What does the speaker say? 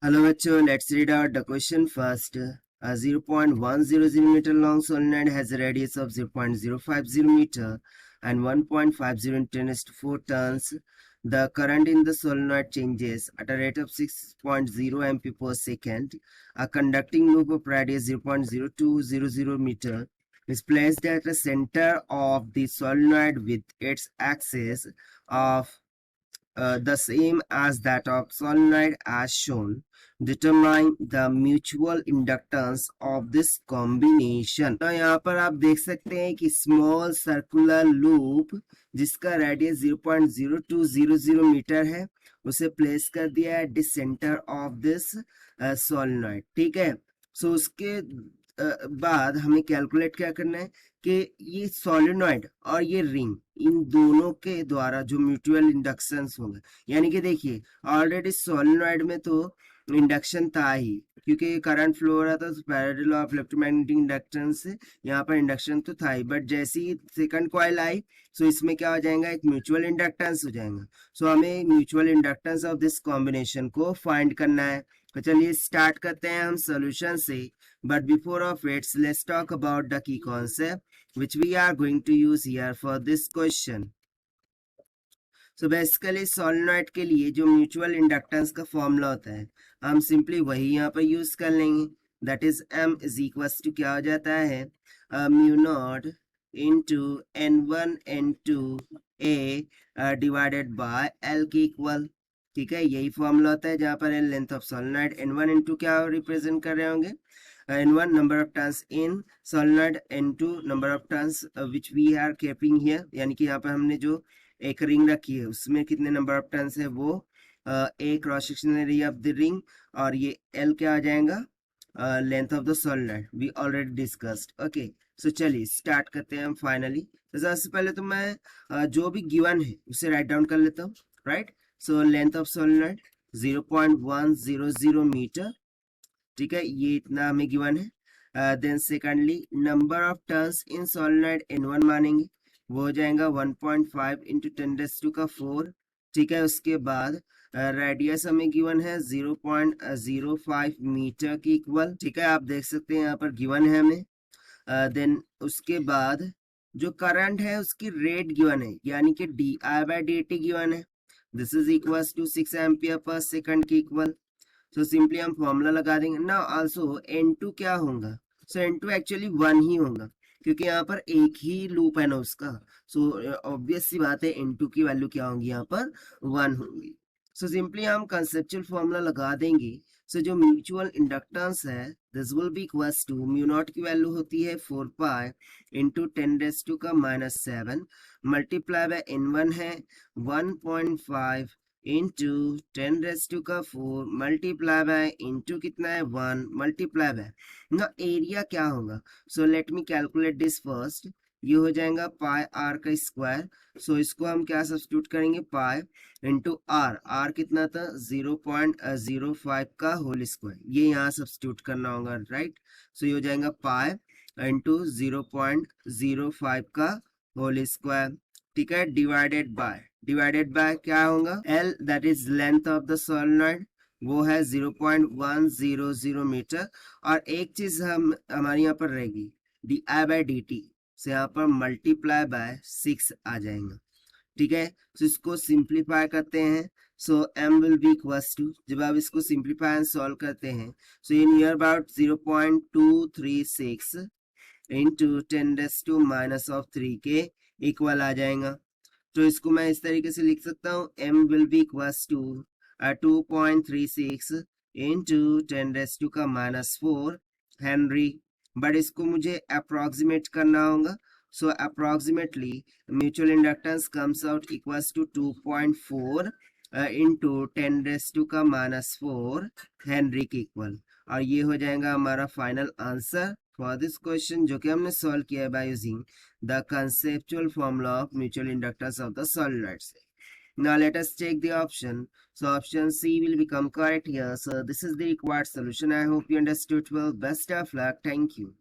Hello bachcho, let's read out the question first. A 0.100 meter long solenoid has a radius of 0.050 meter and 1.50 in 10 to 4 turns. The current in the solenoid changes at a rate of 6.0 ampere per second. A conducting loop of radius 0.0200 meter is placed at the center of the solenoid with its axis of the same as that of solenoid as shown. Determine the mutual inductance of this combination. तो यहाँ पर आप देख सकते हैं कि small circular loop जिसका radius 0.0200 metre है उसे प्लेस कर दिया है at the centre of this solenoid. ठीक है, सो उसके बाद हमें कैलकुलेट क्या करना है कि ये सोलेनॉइड और ये रिंग इन दोनों के द्वारा जो म्यूचुअल इंडक्शंस होंगे, यानी कि देखिए ऑलरेडी सोलेनॉइड में तो इंडक्शन था ही क्योंकि करंट फ्लो हो रहा था पैरेलल ऑफ इलेक्ट्रोमैग्नेटिक इंडक्टेंस से यहाँ पर इंडक्शन तो था ही, बट जैसे ही सेकंड कॉइल आई सो इसमें क्या हो जाएगा, एक म्यूचुअल इंडक्टेंस हो जाएगा। सो हमें mutual inductance of this combination को फाइंड करना है। तो चलिए स्टार्ट करते हैं हम सॉल्यूशन से, but before of it let's talk about the key concept which we are going to use here for this question. So basically solenoid के लिए जो म्यूचुअल इंडक्टेंस का फॉर्मूला होता है हम सिंपली वही यहाँ पर यूज कर लेंगे, that is m is equal to क्या हो जाता है mu naught into n1 n2 a divided by l के इक्वल। ठीक है, यही फॉर्मूला होता है जहाँ पर l length of solenoid, n1 n2 क्या रिप्रेजेंट कर रहे होंगे, n1 number of turns in solenoid, n2 number of turns which we are keeping here, यानी कि यहाँ पर हमने जो एक रिंग रखी है उसमें कितने नंबर ऑफ टर्न्स है वो a cross sectional area of the ring, और ये एल क्या आ जाएगा length of the solenoid we already discussed. Okay, so चलिए स्टार्ट करते हैं हम फाइनली। तो सबसे पहले तो मैं जो भी गिवन है उसे राइट डाउन कर लेता हूँ, right. So length of solenoid 0.100 metre, ठीक है, ये इतना हमें गिवन है। Then secondly number of turns in solenoid n1 मानेंगे, वो हो जाएगा 1.5 इंटू 10⁴। ठीक है, उसके बाद रेडियस हमें गिवन है 0.05 मीटर की इक्वल। ठीक है, आप देख सकते हैं यहाँ पर गिवन है हमें। देन उसके बाद जो करंट है उसकी रेट गिवन है, यानी कि di/dt गिवन है, this is equal to 6 ampere per second की इक्वल। सो सिंपली हम फॉर्मूला लगा देंगे ना। आल्सो n2 क्या होगा, सो n2 एक्चुअली 1 ही होगा क्योंकि यहाँ पर एक ही लूप है ना उसका। सो ऑब्वियस सी बात है n2 की वैल्यू क्या होगी, यहाँ पर 1 होगी। सो सिंपली हम कंसेप्चुअल फॉर्मूला लगा देंगे। सो जो म्यूचुअल इंडक्टेंस है this will be equals to mu naught की वैल्यू होती है 4 pi into 10⁻⁻⁷ multiply by n1 है 1.5 इंटू 10⁻⁴ मल्टीप्लाई बाय इंटू कितना है 1 मल्टीप्लाई बाय ना एरिया क्या होगा। So let me calculate this first, ये हो जाएगा पाई आर का स्क्वायर। सो इसको हम क्या सब्स्टिट्यूट करेंगे, पाई इंटू आर, आर कितना था 0.05 का होल स्क्वायर, ये यहाँ सब्स्टिट्यूट करना होगा, राइट। सो ये हो जाएगा पाई इंटू 0.05 का होल स्क्वायर। ठीक है, डिवाइडेड बाय क्या होगा, L that is length of the solenoid, वो है 0.100 मीटर। और एक चीज हमारी यहाँ पर रहेगी di/dt से यहाँ पर मल्टीप्लाई बाय 6 आ जाएगा। ठीक है, तो इसको सिंप्लीफाई करते हैं। So m will be equals to, जब आप इसको सिंप्लीफाई एंड सॉल्व करते हैं सो ये नियर अबाउट 0.236 इंटू 10⁻³ के इक्वल आ जाएगा। तो इसको मैं इस तरीके से लिख सकता हूँ, m will be equals to 2.36 into 10⁻⁴ henry, but इसको मुझे अप्रोक्सीमेट करना होगा। So approximately mutual inductance comes out equals to 2.4 into 10⁻⁴ henry के इक्वल, और ये हो जाएगा हमारा final answer for this question जो कि हमने सॉल्व किया है by using the conceptual formula of mutual inductance of the solenoids. Now let us check the option. So option C will become correct here. So this is the required solution. I hope you understood well. Best of luck. Thank you.